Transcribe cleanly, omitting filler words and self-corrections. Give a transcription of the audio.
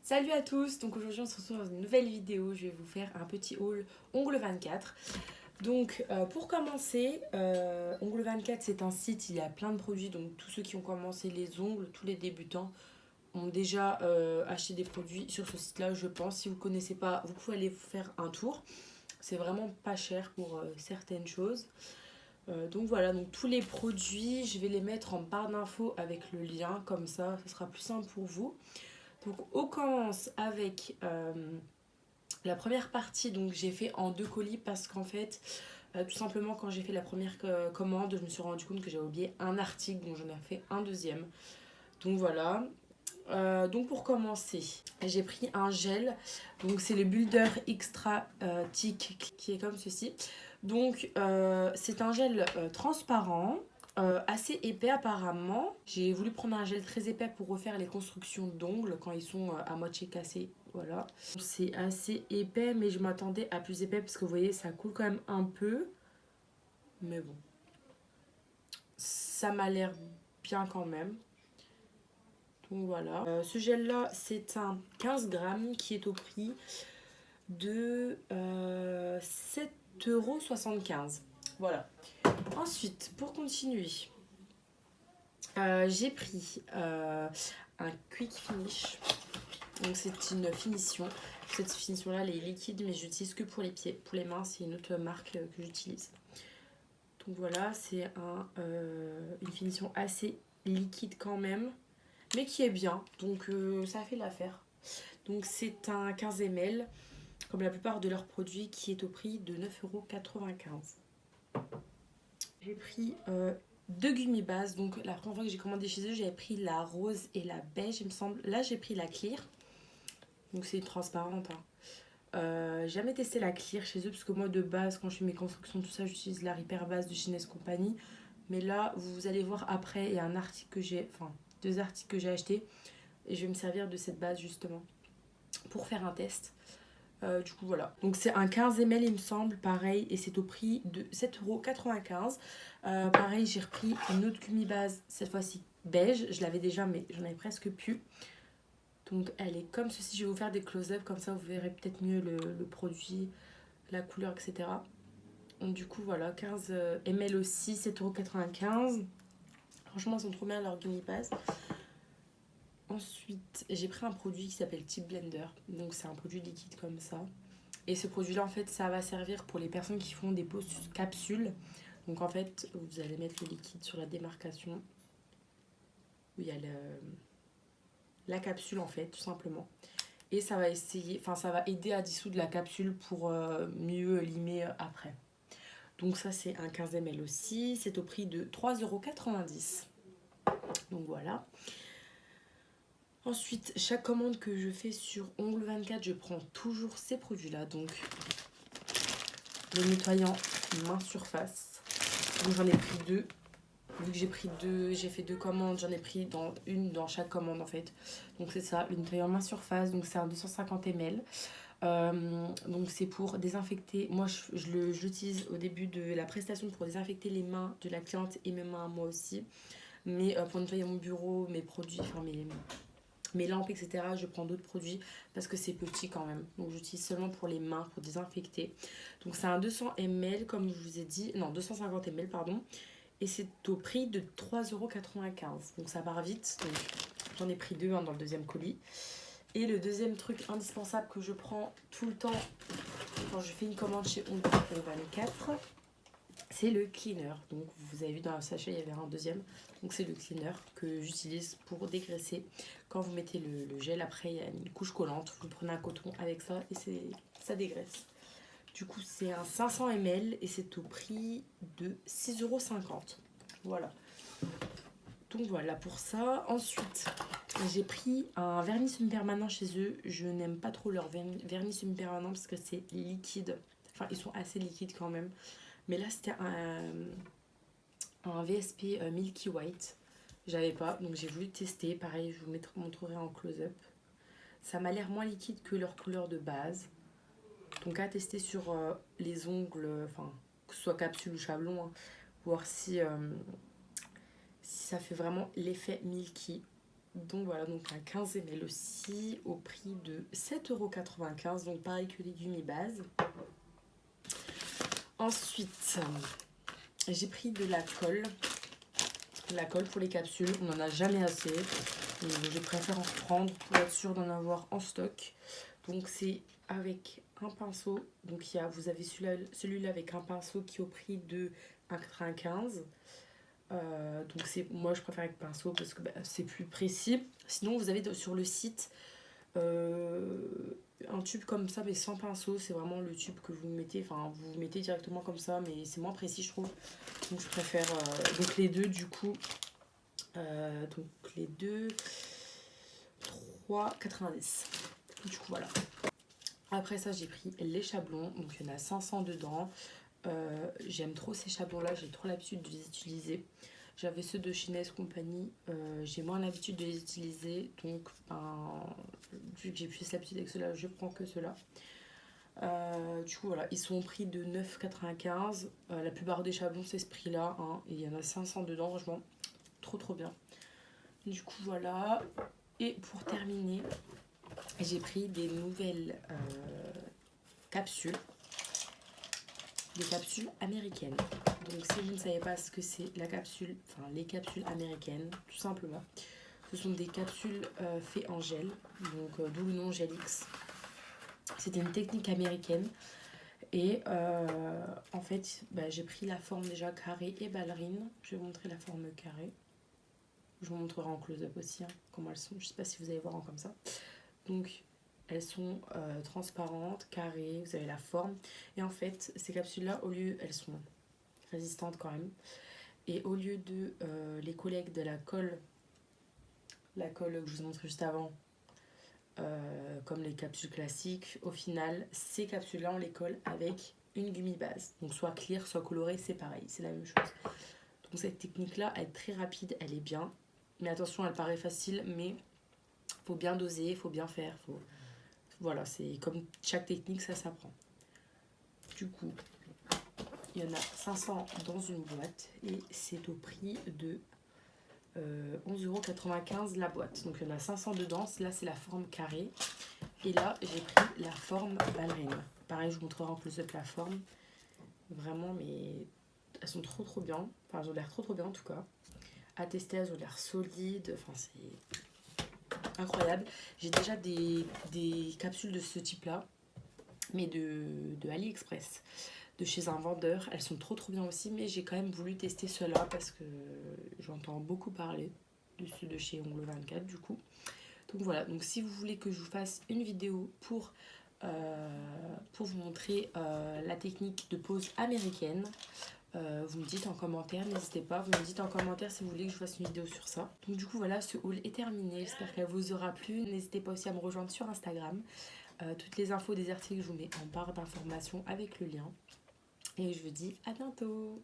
Salut à tous, donc aujourd'hui on se retrouve dans une nouvelle vidéo, je vais vous faire un petit haul Ongle 24. Donc pour commencer, Ongle 24 c'est un site, il y a plein de produits, donc tous ceux qui ont commencé les ongles, tous les débutants ont déjà acheté des produits sur ce site là je pense. Si vous ne connaissez pas, vous pouvez aller faire un tour, c'est vraiment pas cher pour certaines choses. Donc voilà, donc tous les produits, je vais les mettre en barre d'infos avec le lien, comme ça sera plus simple pour vous. Donc on commence avec la première partie, donc j'ai fait en 2 colis parce qu'en fait, tout simplement quand j'ai fait la première commande, je me suis rendu compte que j'avais oublié un article, donc j'en ai fait un deuxième. Donc voilà. Donc pour commencer, j'ai pris un gel, donc c'est le Builder Extra Thick qui est comme ceci. Donc c'est un gel transparent, assez épais apparemment. J'ai voulu prendre un gel très épais pour refaire les constructions d'ongles quand ils sont à moitié cassés. Voilà. C'est assez épais mais je m'attendais à plus épais parce que vous voyez ça coule quand même un peu. Mais bon, ça m'a l'air bien quand même. Donc voilà. Ce gel là c'est un 15 grammes qui est au prix de 7,75 €. Voilà. Ensuite, pour continuer, j'ai pris un Quick Finish. Donc c'est une finition. Cette finition là elle est liquide mais j'utilise que pour les pieds. Pour les mains c'est une autre marque que j'utilise. Donc voilà, c'est une finition assez liquide quand même, mais qui est bien. Donc ça fait l'affaire. Donc c'est un 15 ml, comme la plupart de leurs produits, qui est au prix de 9,95 €. J'ai pris 2 gummy bases. Donc la première fois que j'ai commandé chez eux, j'avais pris la rose et la beige, il me semble. Là j'ai pris la clear. Donc c'est transparente. J'ai jamais testé la clear chez eux parce que moi de base quand je fais mes constructions tout ça j'utilise la Repair base de Chinese Company. Mais là vous allez voir après il y a un article que j'ai, enfin 2 articles que j'ai acheté et je vais me servir de cette base justement pour faire un test. Du coup voilà, donc c'est un 15 ml il me semble, pareil, et c'est au prix de 7,95 €. Pareil j'ai repris une autre gummy base, cette fois-ci beige, je l'avais déjà mais j'en avais presque plus. Donc elle est comme ceci, je vais vous faire des close-up, comme ça vous verrez peut-être mieux le produit, la couleur, etc. Donc du coup voilà, 15 ml aussi, 7,95 €. Franchement, ils sont trop bien leurs gummy bases. Ensuite, j'ai pris un produit qui s'appelle Tip Blender. Donc c'est un produit liquide comme ça. Et ce produit-là, en fait, ça va servir pour les personnes qui font des pauses capsules. Donc en fait, vous allez mettre le liquide sur la démarcation où il y a la capsule en fait, tout simplement. Et ça va ça va aider à dissoudre la capsule pour mieux limer après. Donc ça c'est un 15 ml aussi, c'est au prix de 3,90 €. Donc voilà. Ensuite, chaque commande que je fais sur Ongle 24, je prends toujours ces produits-là. Donc le nettoyant main surface. Donc j'en ai pris 2. Vu que j'ai fait 2 commandes, j'en ai pris une dans chaque commande en fait. Donc c'est ça, le nettoyant main surface, donc c'est un 250 ml. Donc c'est pour désinfecter, moi je l'utilise au début de la prestation pour désinfecter les mains de la cliente et mes mains à moi aussi. Mais pour nettoyer mon bureau, mes produits, enfin mes lampes, etc., je prends d'autres produits parce que c'est petit quand même. Donc j'utilise seulement pour les mains, pour désinfecter. Donc c'est un 200 ml comme je vous ai dit, non 250 ml pardon. Et c'est au prix de 3,95 €. Donc ça part vite. Donc j'en ai pris 2 dans le deuxième colis. Et le deuxième truc indispensable que je prends tout le temps quand je fais une commande chez Ongle 24, c'est le cleaner. Donc vous avez vu dans le sachet, il y avait un deuxième. Donc c'est le cleaner que j'utilise pour dégraisser. Quand vous mettez le gel, après il y a une couche collante. Vous prenez un coton avec ça et ça dégraisse. Du coup, c'est un 500 ml et c'est au prix de 6,50 €. Voilà. Donc voilà pour ça. Ensuite, j'ai pris un vernis semi-permanent chez eux. Je n'aime pas trop leur vernis semi-permanent parce que c'est liquide. Enfin, ils sont assez liquides quand même. Mais là, c'était un VSP Milky White. J'avais pas, donc j'ai voulu tester. Pareil, je vous montrerai en close-up. Ça m'a l'air moins liquide que leur couleur de base. Donc à tester sur les ongles, enfin que ce soit capsule ou chablon, voir si ça fait vraiment l'effet milky. Donc voilà, donc un 15 ml aussi au prix de 7,95 €. Donc pareil que les gummies base. Ensuite, j'ai pris de la colle. La colle pour les capsules, on n'en a jamais assez. Donc je préfère en prendre pour être sûre d'en avoir en stock. Donc c'est avec un pinceau. Donc vous avez celui-là avec un pinceau qui est au prix de 1,95 €. Donc moi je préfère avec pinceau parce que c'est plus précis. Sinon vous avez sur le site un tube comme ça mais sans pinceau. C'est vraiment le tube que vous mettez, enfin vous mettez directement comme ça, mais c'est moins précis je trouve. Donc je préfère donc les deux du coup. Donc les deux 3,90 €. Du coup voilà. Après ça j'ai pris les chablons. Donc il y en a 500 dedans. J'aime trop ces chablons là, j'ai trop l'habitude de les utiliser. J'avais ceux de Chinese Company, j'ai moins l'habitude de les utiliser, donc vu que j'ai plus l'habitude avec ceux-là, je prends que ceux-là. Du coup voilà, ils sont au prix de 9,95 €. La plupart des chablons c'est ce prix là, hein, et il y en a 500 dedans, franchement trop bien. Du coup voilà, et pour terminer j'ai pris des nouvelles capsules. Des capsules américaines. Donc si vous ne savez pas ce que c'est la capsule, enfin les capsules américaines, tout simplement, ce sont des capsules faites en gel, donc d'où le nom Gelix. C'était une technique américaine et en fait j'ai pris la forme déjà carrée et ballerine. Je vais vous montrer la forme carrée. Je vous montrerai en close-up aussi comment elles sont. Je sais pas si vous allez voir comme ça. Donc elles sont transparentes, carrées, vous avez la forme. Et en fait, ces capsules-là, au lieu, elles sont résistantes quand même. Et au lieu de les coller avec de la colle que je vous ai montré juste avant, comme les capsules classiques, au final, ces capsules-là, on les colle avec une gummy base. Donc soit clear, soit colorée, c'est pareil, c'est la même chose. Donc cette technique-là, elle est très rapide, elle est bien. Mais attention, elle paraît facile, mais faut bien doser, faut bien faire, voilà, c'est comme chaque technique, ça s'apprend. Du coup, il y en a 500 dans une boîte et c'est au prix de 11,95 € la boîte. Donc il y en a 500 dedans. Là, c'est la forme carrée. Et là, j'ai pris la forme ballerine. Pareil, je vous montrerai en close-up la forme. Vraiment, mais elles sont trop bien. Enfin, elles ont l'air trop bien en tout cas. À tester, elles ont l'air solides. Enfin, c'est incroyable. J'ai déjà des capsules de ce type-là, mais de AliExpress, de chez un vendeur. Elles sont trop bien aussi, mais j'ai quand même voulu tester ceux-là parce que j'entends beaucoup parler de ceux de chez Ongle 24 du coup. Donc voilà, donc si vous voulez que je vous fasse une vidéo pour vous montrer la technique de pose américaine, vous me dites en commentaire, n'hésitez pas, vous me dites en commentaire si vous voulez que je fasse une vidéo sur ça. Donc du coup voilà, ce haul est terminé, j'espère qu'elle vous aura plu. N'hésitez pas aussi à me rejoindre sur Instagram. Toutes les infos des articles, je vous mets en barre d'informations avec le lien. Et je vous dis à bientôt!